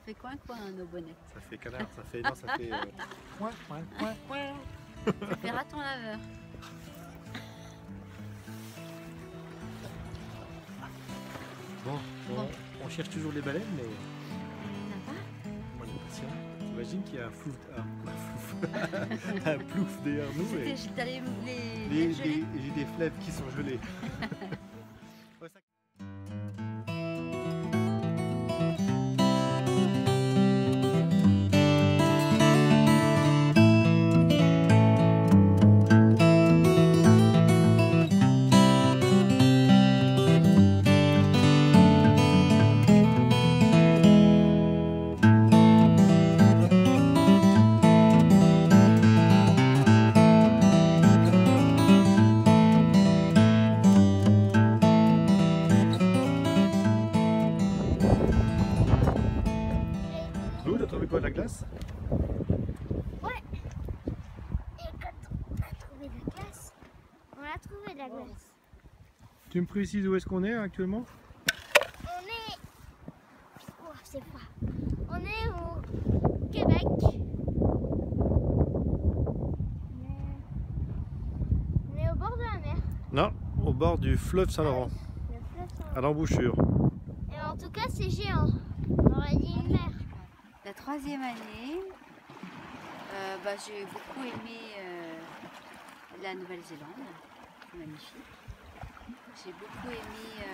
fait coin nos bonnets. Ça fait canard, ça fait... Non, ça fait... Coin. Ça fait raton laveur. Bon, on cherche toujours les baleines, mais... Il n'y en a pas? On est patient. T'imagines qu'il y a un flouf... un plouf derrière nous et... T'as les gelées? J'ai des fleuves qui sont gelés. Lou, t'as trouvé quoi, de la glace? Ouais. Et quand on a trouvé la glace, on a trouvé la glace. Tu me précises où est-ce qu'on est actuellement? On est... Oh, c'est froid. On est au Québec. On est au bord de la mer. Non, au bord du fleuve Saint-Laurent, Le fleuve Saint-Laurent. à l'embouchure. Et en tout cas, c'est géant. On aurait dit une mer. La troisième année, j'ai beaucoup aimé la Nouvelle-Zélande, c'est magnifique. J'ai beaucoup aimé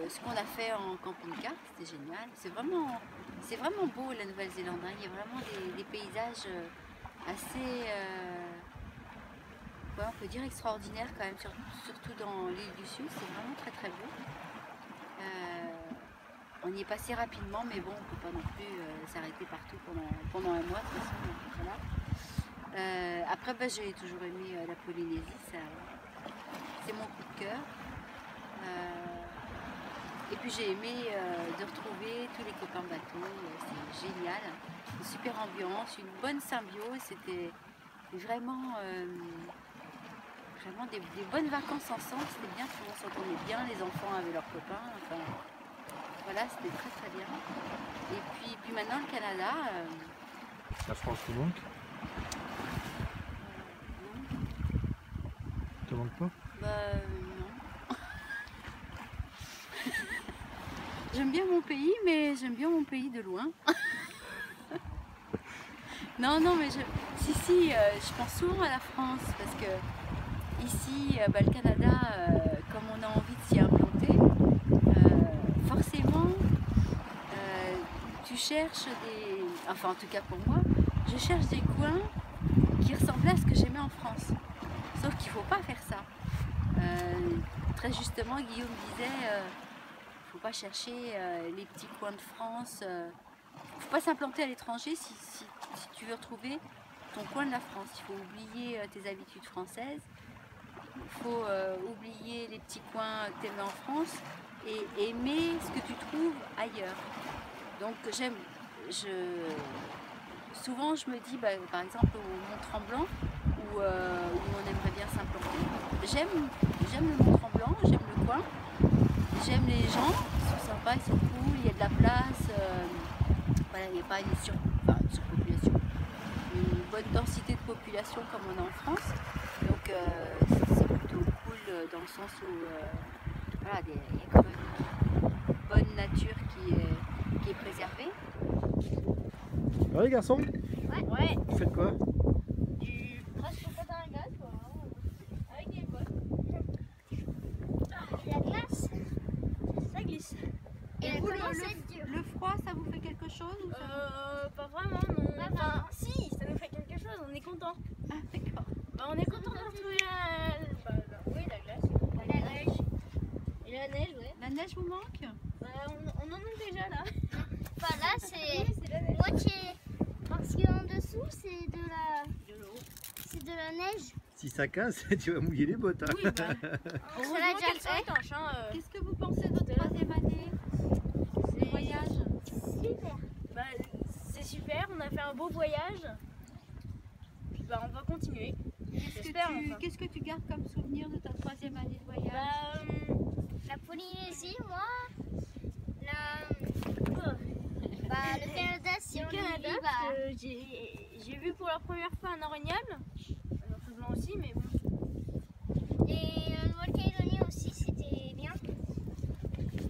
ce qu'on a fait en camping-car, c'était génial. C'est vraiment beau la Nouvelle-Zélande, hein. Il y a vraiment des paysages assez, on peut dire extraordinaires quand même, surtout dans l'île du Sud, c'est vraiment très très beau. On y est passé rapidement, mais bon, on ne peut pas non plus s'arrêter partout pendant un mois, de toute façon. Voilà. Après, j'ai toujours aimé la Polynésie, c'est mon coup de cœur. Et puis j'ai aimé de retrouver tous les copains bateaux, c'est génial. Une super ambiance, une bonne symbiose, c'était vraiment, des bonnes vacances ensemble, c'était bien, tout le monde s'entendait bien, les enfants avaient leurs copains. Enfin, voilà, c'était très très bien. Et puis maintenant le Canada. La France te manque? Non. Te manque pas? Non. J'aime bien mon pays, mais j'aime bien mon pays de loin. Non, mais je pense souvent à la France parce que ici, le Canada, comme on a envie de s'y implanter, forcément, tu cherches enfin en tout cas pour moi, je cherche des coins qui ressemblent à ce que j'aimais en France. Sauf qu'il ne faut pas faire ça. Très justement, Guillaume disait, il ne faut pas chercher les petits coins de France. Il ne faut pas s'implanter à l'étranger si tu veux retrouver ton coin de la France. Il faut oublier tes habitudes françaises. Il faut oublier les petits coins que tu aimais en France et aimer ce que tu trouves ailleurs. Donc souvent je me dis, par exemple au Mont-Tremblant, où on aimerait bien s'implanter, j'aime le Mont-Tremblant, j'aime le coin, j'aime les gens, ils sont sympas, ils sont cool, il y a de la place, voilà, il n'y a pas une surpopulation, une bonne densité de population comme on a en France, donc c'est plutôt cool dans le sens où voilà, il y a quand même une bonne nature qui est préservée. Alors les garçons, Ouais. vous faites quoi? Presque pas dans la glace, quoi. Avec des bottes. La glace, ça glisse. Et vous, le froid, ça vous fait quelque chose ou ça... Pas vraiment, non. Enfin, si, ça nous fait quelque chose, on est content. Ah, d'accord. On est content de retrouver la glace. La neige. Et la neige, ouais. La neige vous manque? On en manque déjà là. Enfin là, c'est la neige. moitié. Parce qu'en dessous, c'est de la neige. Si ça casse, tu vas mouiller les bottes. Hein. Oui, Ça l'a déjà fait. Qu'est-ce que vous pensez de votre troisième année? Le voyage? Super. C'est super, on a fait un beau voyage. Puis on va continuer. J'espère enfin. Qu'est-ce que tu gardes comme souvenir de ta troisième année de voyage? La Polynésie, moi, Bah, le Canada, si Au on Canada, y va. parce que j'ai vu pour la première fois un orignal. Un peu blanc aussi, mais bon. Et la Nouvelle-Calédonie aussi, c'était bien.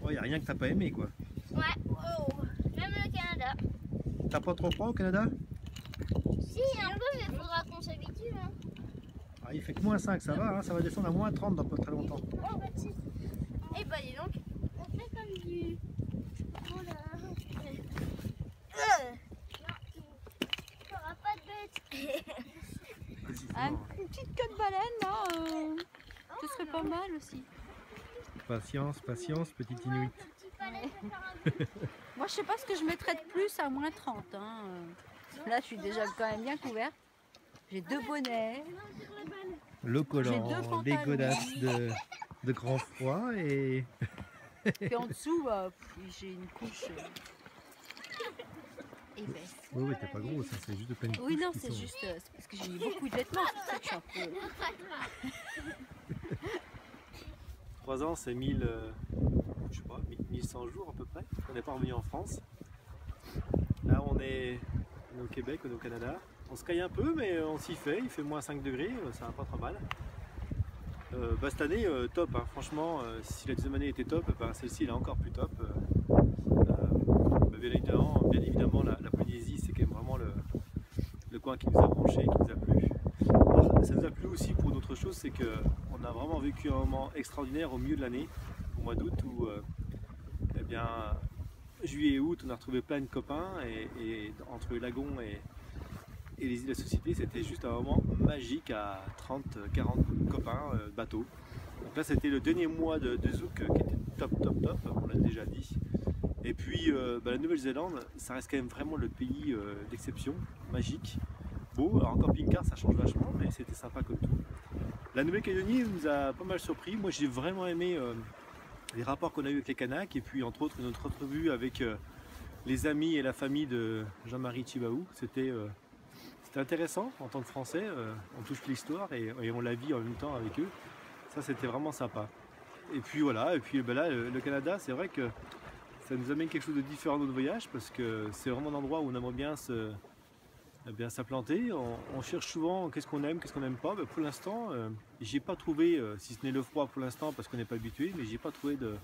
Oh, y a rien que t'as pas aimé quoi. Ouais. Même le Canada. T'as pas trop froid au Canada? Si, un peu, mais il faudra qu'on s'habitue. Hein. Ah, il fait que -5, ça va, hein, ça va descendre à -30 dans pas très longtemps. Oh, bah, si. Et bah dis donc. On fait comme du. Oh là. T'auras pas de bête. Une petite queue de baleine là, ce serait pas mal aussi. Patience, patience, petite Inuit. Petit palais, je vais faire un but. Moi je sais pas ce que je mettrais de plus à -30. Hein. Là je suis déjà quand même bien couverte. J'ai 2 bonnets. Le J'ai collant, 2 pantalons. des godasses de grand froid et Puis en dessous, j'ai une couche épaisse. oui, oui, t'es pas gros, ça c'est juste de pleine Oui, non, couches qui c'est sont- juste c'est parce que j'ai mis beaucoup de vêtements, c'est pour ça que je suis un peu. 3 ans, c'est 1100 jours à peu près. On n'est pas revenu en France. Là, on est au Québec, on est au Canada. On se caille un peu, mais on s'y fait. Il fait -5 degrés, ça va pas trop mal. Cette année, top. Hein. Franchement, si la deuxième année était top, celle-ci elle est encore plus top. Bien évidemment, la Polynésie, c'est quand même vraiment le coin qui nous a branché, qui nous a plu. Alors, ça nous a plu aussi pour une autre chose, c'est qu'on a vraiment vécu un moment extraordinaire au milieu de l'année, au mois d'août, où eh bien, juillet et août, on a retrouvé plein de copains, et entre Lagon et les îles de la Société, c'était juste un moment magique à 30-40 copains bateau. Donc là, c'était le dernier mois de Zouk qui était top, on l'a déjà dit. Et puis la Nouvelle-Zélande, ça reste quand même vraiment le pays d'exception, magique, beau. Alors en camping-car, ça change vachement, mais c'était sympa comme tout. La Nouvelle-Calédonie nous a pas mal surpris. Moi, j'ai vraiment aimé les rapports qu'on a eu avec les Kanaks, et puis entre autres notre entrevue avec les amis et la famille de Jean-Marie Tjibaou. C'était intéressant en tant que Français. On touche l'histoire et on la vit en même temps avec eux. Ça, c'était vraiment sympa. Et puis voilà, et puis là, le Canada, c'est vrai que ça nous amène quelque chose de différent dans notre voyage, parce que c'est vraiment un endroit où on aimerait bien s'implanter. On cherche souvent qu'est-ce qu'on aime, qu'est-ce qu'on n'aime pas. Pour l'instant, j'ai pas trouvé, si ce n'est le froid pour l'instant parce qu'on n'est pas habitué, mais j'ai pas trouvé de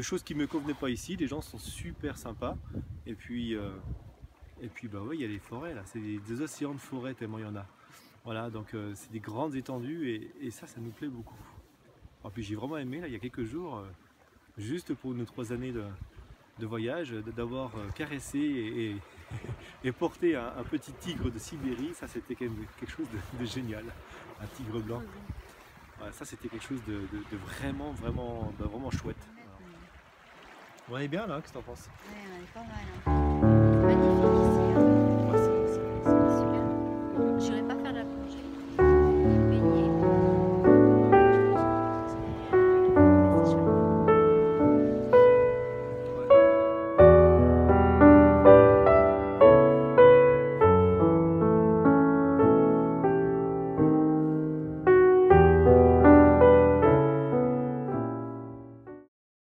choses qui me convenaient pas ici. Les gens sont super sympas. Et puis ouais, il y a les forêts là, c'est des océans de forêts tellement il y en a. Voilà, donc c'est des grandes étendues et ça nous plaît beaucoup. En plus j'ai vraiment aimé là il y a quelques jours, juste pour nos 3 années de voyage, d'avoir caressé et porté un petit tigre de Sibérie. Ça c'était quand même quelque chose de génial, un tigre blanc. Voilà, ça c'était quelque chose de vraiment chouette. On est bien là, qu'est-ce que t'en penses? Ouais, on est pas mal. Hein. C'est magnifique ici.